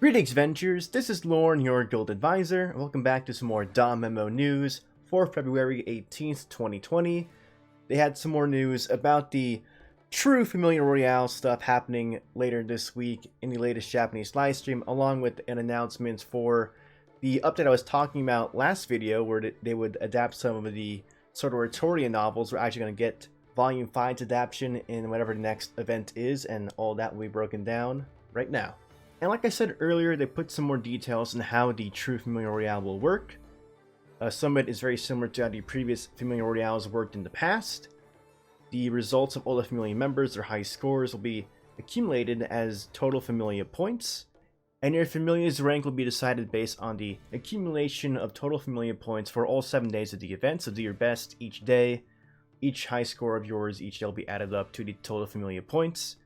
Greetings, Ventures. This is Lorne, your guild advisor. Welcome back to some more DanMemo news for February 18th, 2020. They had some more news about the True Familia Royale stuff happening later this week in the latest Japanese livestream, along with an announcement for the update I was talking about last video, where they would adapt some of the Sword Oratoria novels. We're actually going to get Volume 5's adaptation in whatever the next event is, and all that will be broken down right now. And like I said earlier, they put some more details on how the True Familia Royale will work. Some of it is very similar to how the previous Familia Royales worked in the past. The results of all the Familia members, their high scores, will be accumulated as total Familia points. And your Familia's rank will be decided based on the accumulation of total Familia points for all 7 days of the event. So do your best each day. Each high score of yours each day will be added up to the total Familia points.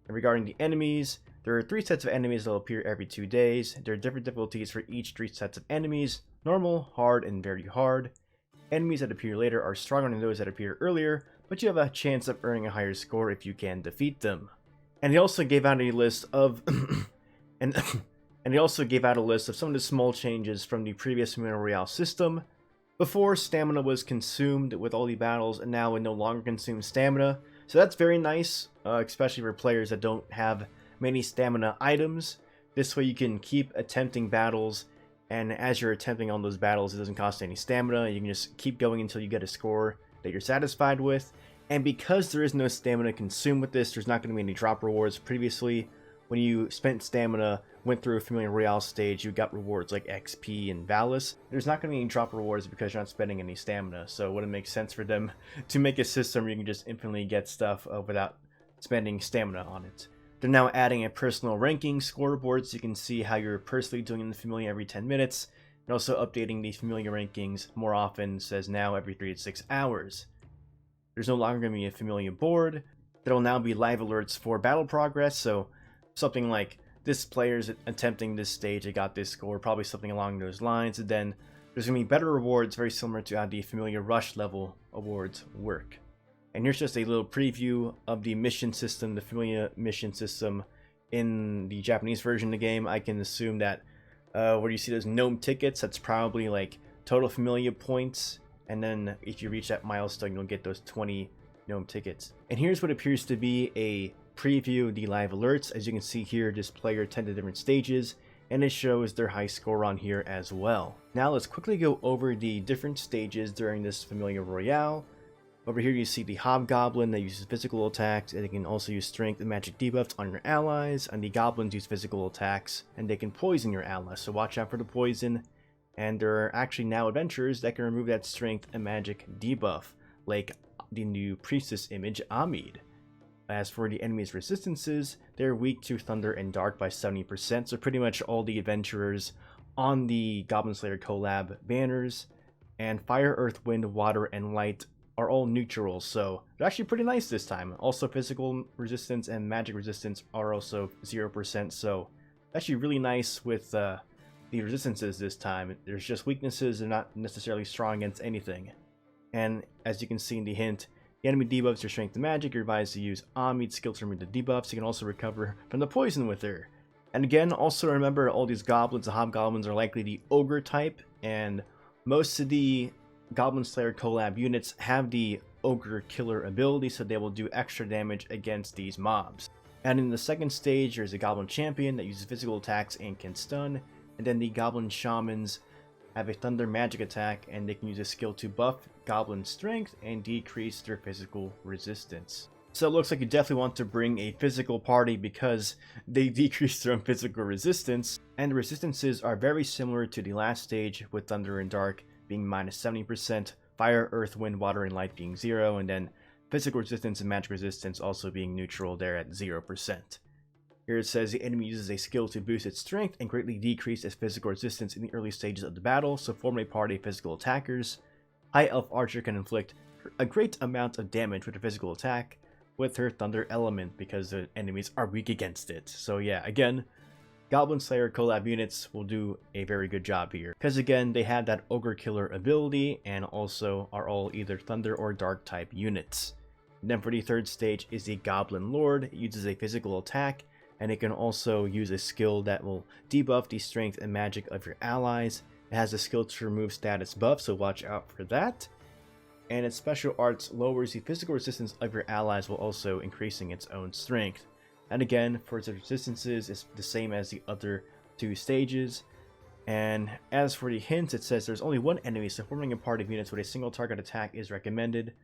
And regarding the enemies, there are 3 sets of enemies that will appear every 2 days. There are different difficulties for each 3 sets of enemies: normal, hard, and very hard. Enemies that appear later are stronger than those that appear earlier, but you have a chance of earning a higher score if you can defeat them. And he also gave out a list of and he also gave out a list of some of the small changes from the previous Familia Royale system. Before, stamina was consumed with all the battles, and now it no longer consumes stamina. So that's very nice, especially for players that don't have many stamina items. This way you can keep attempting battles, and as you're attempting on those battles, it doesn't cost any stamina. You can just keep going until you get a score that you're satisfied with. And because there is no stamina consumed with this, there's not going to be any drop rewards. Previously, when you spent stamina, went through a Familia Royale stage, you got rewards like XP and Valis. There's not going to be any drop rewards because you're not spending any stamina. So it wouldn't make sense for them to make a system where you can just infinitely get stuff without spending stamina on it. They're now adding a personal ranking scoreboard so you can see how you're personally doing in the Familia every 10 minutes. And also updating the Familia rankings more often, says now every 3 to 6 hours. There's no longer going to be a Familia board. There will now be live alerts for battle progress, so something like this player's attempting this stage, they got this score, probably something along those lines. And then there's going to be better rewards, very similar to how the Familia Rush level awards work. And here's just a little preview of the mission system, the Familia mission system in the Japanese version of the game. I can assume that where you see those gnome tickets, that's probably like total Familia points. And then if you reach that milestone, you'll get those 20 gnome tickets. And here's what appears to be a preview of the live alerts. As you can see here, this player attended different stages, and it shows their high score on here as well. Now let's quickly go over the different stages during this Familia Royale. Over here you see the Hobgoblin that uses physical attacks, and they can also use strength and magic debuffs on your allies. And the Goblins use physical attacks, and they can poison your allies, so watch out for the poison. And there are actually now adventurers that can remove that strength and magic debuff, like the new priestess image, Amid. As for the enemy's resistances, they're weak to thunder and dark by 70%, so pretty much all the adventurers on the Goblin Slayer collab banners. And fire, earth, wind, water, and light are all neutral, so they're actually pretty nice this time. Also, physical resistance and magic resistance are also 0%, so actually really nice with the resistances this time. There's just weaknesses, they're not necessarily strong against anything. And as you can see in the hint, the enemy debuffs your strength and magic. You're advised to use Amid's skill to remove the debuffs. You can also recover from the poison with her. And again, also remember, all these goblins, the hobgoblins, are likely the ogre type, and most of the Goblin Slayer collab units have the ogre killer ability, so they will do extra damage against these mobs. And in the second stage, there's a goblin champion that uses physical attacks and can stun. And then the goblin shamans have a thunder magic attack, and they can use a skill to buff goblin strength and decrease their physical resistance. So it looks like you definitely want to bring a physical party because they decrease their own physical resistance. And the resistances are very similar to the last stage, with thunder and dark being minus 70%, fire, earth, wind, water, and light being 0, and then physical resistance and magic resistance also being neutral there at 0%. Here it says the enemy uses a skill to boost its strength and greatly decrease its physical resistance in the early stages of the battle, so form a party of physical attackers. High Elf Archer can inflict a great amount of damage with her physical attack with her thunder element because the enemies are weak against it. So yeah, again, Goblin Slayer collab units will do a very good job here, because again, they have that ogre killer ability and also are all either thunder or dark type units. And then for the third stage is the Goblin Lord. It uses a physical attack and it can also use a skill that will debuff the strength and magic of your allies. It has a skill to remove status buff, so watch out for that. And its special arts lowers the physical resistance of your allies while also increasing its own strength. And again, for its resistances, it's the same as the other two stages. And as for the hints, it says there's only one enemy, so forming a party of units with a single target attack is recommended.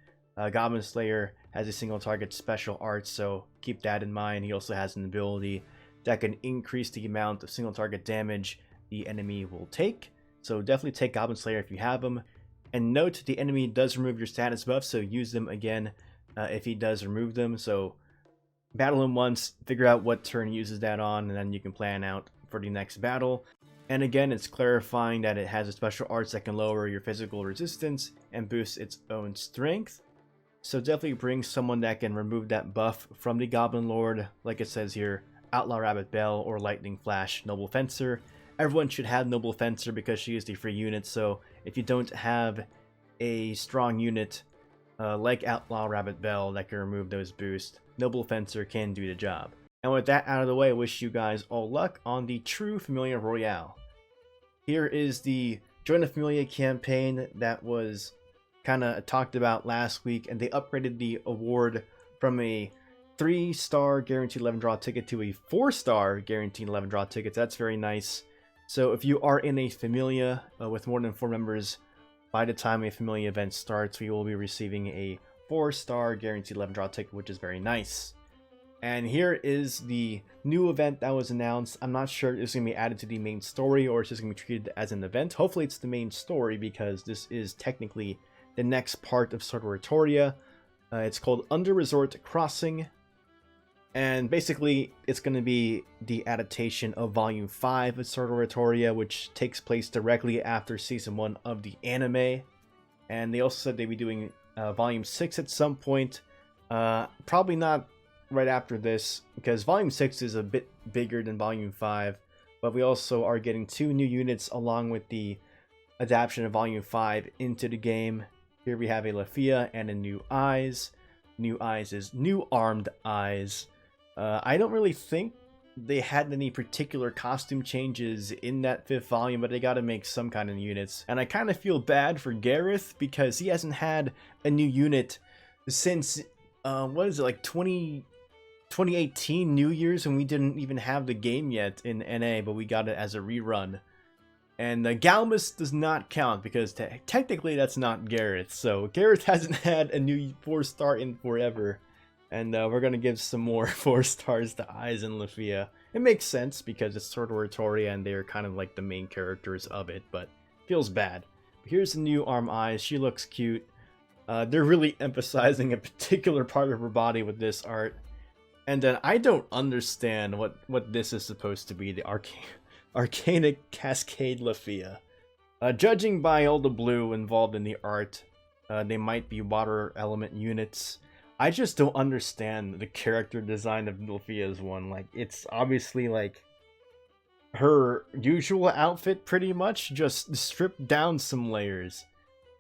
Goblin Slayer has a single target special art, so keep that in mind. He also has an ability that can increase the amount of single target damage the enemy will take. So definitely take Goblin Slayer if you have him. And note, the enemy does remove your status buff, so use them again if he does remove them. So battle him once, figure out what turn he uses that on, and then you can plan out for the next battle. And again, it's clarifying that it has a special arts that can lower your physical resistance and boost its own strength. So definitely bring someone that can remove that buff from the Goblin Lord, like it says here, Outlaw Rabbit Belle or Lightning Flash Noble Fencer. Everyone should have Noble Fencer because she is the free unit, so if you don't have a strong unit like Outlaw Rabbit Belle that can remove those boosts, Noble Fencer can do the job. And with that out of the way, I wish you guys all luck on the True Familia Royale. Here is the Join the Familia campaign that was kind of talked about last week, and they upgraded the award from a 3-star guaranteed 11 draw ticket to a 4-star guaranteed 11 draw tickets. That's very nice. So if you are in a Familia with more than 4 members, by the time a Familia event starts, we will be receiving a 4-star guaranteed 11 draw ticket, which is very nice. And here is the new event that was announced. I'm not sure if it's going to be added to the main story or it's just going to be treated as an event. Hopefully it's the main story because this is technically the next part of Sword Oratoria. It's called Under Resort Crossing. And basically it's going to be the adaptation of Volume 5 of Sword Oratoria, which takes place directly after Season 1 of the anime. And they also said they'd be doing Volume 6 at some point. Probably not right after this, because Volume 6 is a bit bigger than Volume 5, but we also are getting 2 new units along with the adaptation of Volume 5 into the game. Here we have a Lafia and a New Eyes. New Eyes is New Armed Eyes. I don't really think they had any particular costume changes in that 5th volume, but they gotta make some kind of units. And I kind of feel bad for Gareth because he hasn't had a new unit since, what is it, like 2018 New Year's, when we didn't even have the game yet in NA, but we got it as a rerun. And Galmus does not count because technically that's not Gareth. So Gareth hasn't had a new 4-star in forever. And we're going to give some more 4 stars to Eyes and Lafia. It makes sense because it's Sword Oratoria and they're kind of like the main characters of it, but feels bad. But here's the new Arm Eyes. She looks cute. They're really emphasizing a particular part of her body with this art. And then I don't understand what this is supposed to be, the Arcanic Cascade Lafia. Judging by all the blue involved in the art, they might be water element units. I just don't understand the character design of Lafia's one. Like, it's obviously like her usual outfit pretty much, just stripped down some layers.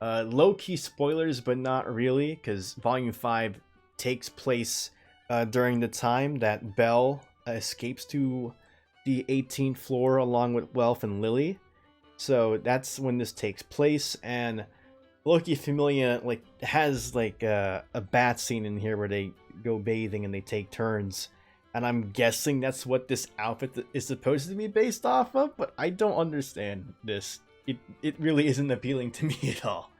Low-key spoilers, but not really, because Volume 5 takes place during the time that Belle escapes to the 18th floor along with Welf and Lily. So that's when this takes place, and Loki Familia like has like a bath scene in here where they go bathing and they take turns, and I'm guessing that's what this outfit is supposed to be based off of, but I don't understand this. It really isn't appealing to me at all.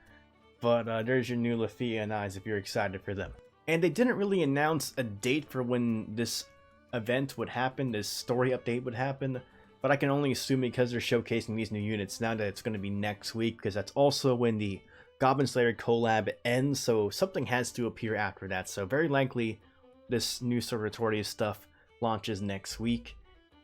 But there's your new Lafia and Eyes if you're excited for them. And they didn't really announce a date for when this event would happen, this story update would happen, but I can only assume because they're showcasing these new units now that it's going to be next week, because that's also when the Goblin Slayer collab ends, so something has to appear after that. So very likely this new Sword Oratoria stuff launches next week.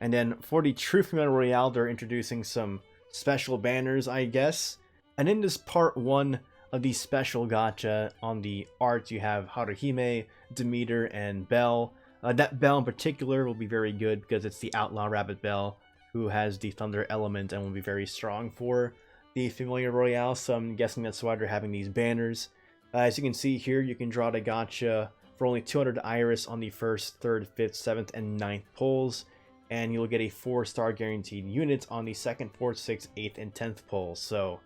And then for the True Familia Royale, they're introducing some special banners, I guess. And in this part 1 of the special gacha, on the art you have Haruhime, Demeter, and Belle. That Belle in particular will be very good because it's the Outlaw Rabbit Belle who has the Thunder element and will be very strong for the Familia Royale, so I'm guessing that's why they're having these banners. As you can see here, you can draw the gacha for only 200 iris on the 1st, 3rd, 5th, 7th, and 9th pulls, and you'll get a 4-star guaranteed unit on the 2nd, 4th, 6th, 8th, and 10th pulls. So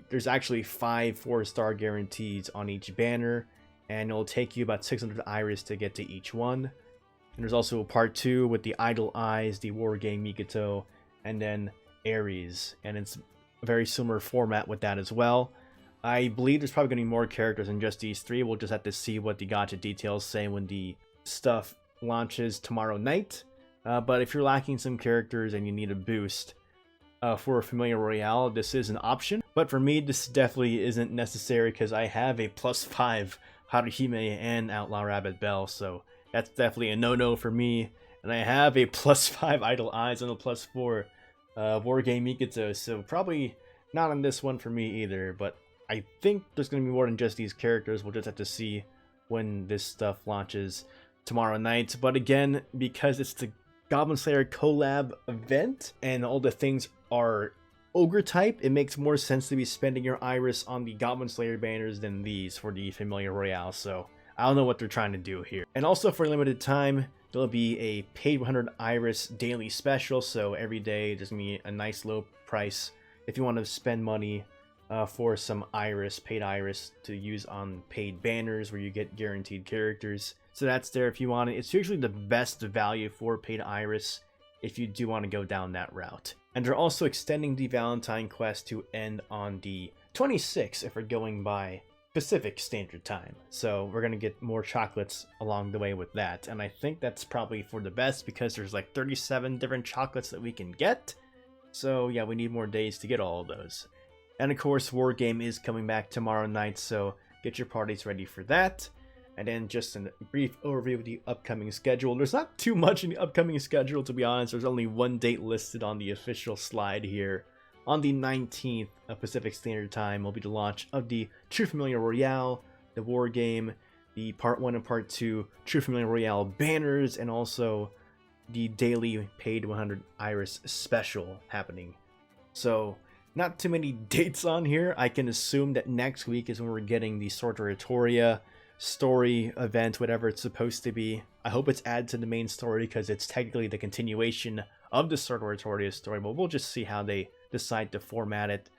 there's actually 5 4-star guarantees on each banner, and it'll take you about 600 iris to get to each one. And there's also part 2 with the Idle Eyes, the War Game Mikoto, and then Ares, and it's a very similar format with that as well. I believe there's probably going to be more characters than just these 3. We'll just have to see what the gacha details say when the stuff launches tomorrow night. But if you're lacking some characters and you need a boost for Familia Royale, this is an option. But for me, this definitely isn't necessary because I have a +5 Haruhime and Outlaw Rabbit Bell, so that's definitely a no-no for me. And I have a +5 Idle Eyes and a +4 War Game Mikoto, so probably not on this one for me either. But I think there's going to be more than just these characters. We'll just have to see when this stuff launches tomorrow night. But again, because it's the Goblin Slayer collab event and all the things are ogre type, it makes more sense to be spending your iris on the Goblin Slayer banners than these for the Familia Royale. So I don't know what they're trying to do here. And also for a limited time, there'll be a paid 100 iris daily special. So every day there's going to be a nice low price if you want to spend money for some iris, paid iris to use on paid banners where you get guaranteed characters. So that's there if you want it. It's usually the best value for paid iris if you do want to go down that route. And they're also extending the Valentine quest to end on the 26th if we're going by Pacific Standard Time. So we're going to get more chocolates along the way with that. And I think that's probably for the best because there's like 37 different chocolates that we can get. So yeah, we need more days to get all of those. And of course, War Game is coming back tomorrow night, so get your parties ready for that. And then just a brief overview of the upcoming schedule. There's not too much in the upcoming schedule, to be honest. There's only one date listed on the official slide here. On the 19th of Pacific Standard Time will be the launch of the True Familia Royale, the War Game, the Part 1 and Part 2 True Familia Royale banners, and also the daily paid 100 iris special happening. So not too many dates on here. I can assume that next week is when we're getting the Sword Oratoria story event, whatever it's supposed to be. I hope it's added to the main story because it's technically the continuation of the Sword Oratoria story, but we'll just see how they decide to format it.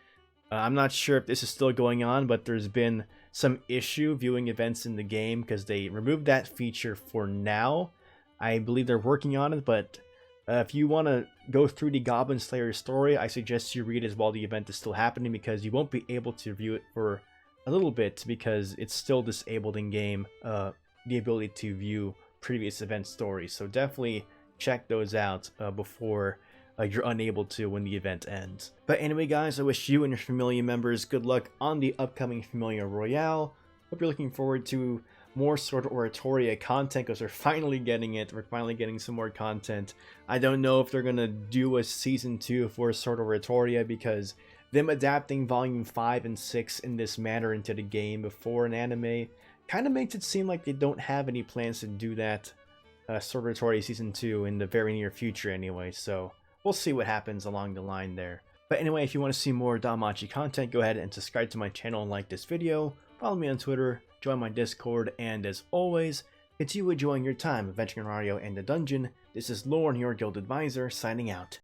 I'm not sure if this is still going on, but there's been some issue viewing events in the game because they removed that feature for now. I believe they're working on it, but if you want to go through the Goblin Slayer story, I suggest you read it while the event is still happening because you won't be able to view it for a little bit because it's still disabled in game, the ability to view previous event stories. So definitely check those out before you're unable to when the event ends. But anyway guys, I wish you and your Familia members good luck on the upcoming Familia Royale. Hope you're looking forward to more Sword Oratoria content because we're finally getting it. We're finally getting some more content. I don't know if they're going to do a Season 2 for Sword Oratoria because them adapting Volume 5 and 6 in this manner into the game before an anime kind of makes it seem like they don't have any plans to do that Sword Oratoria Season 2 in the very near future anyway. So we'll see what happens along the line there. But anyway, if you want to see more DanMachi content, go ahead and subscribe to my channel and like this video. Follow me on Twitter, join my Discord, and as always, continue enjoying your time adventuring in Mario and the dungeon. This is Lauren, your guild advisor, signing out.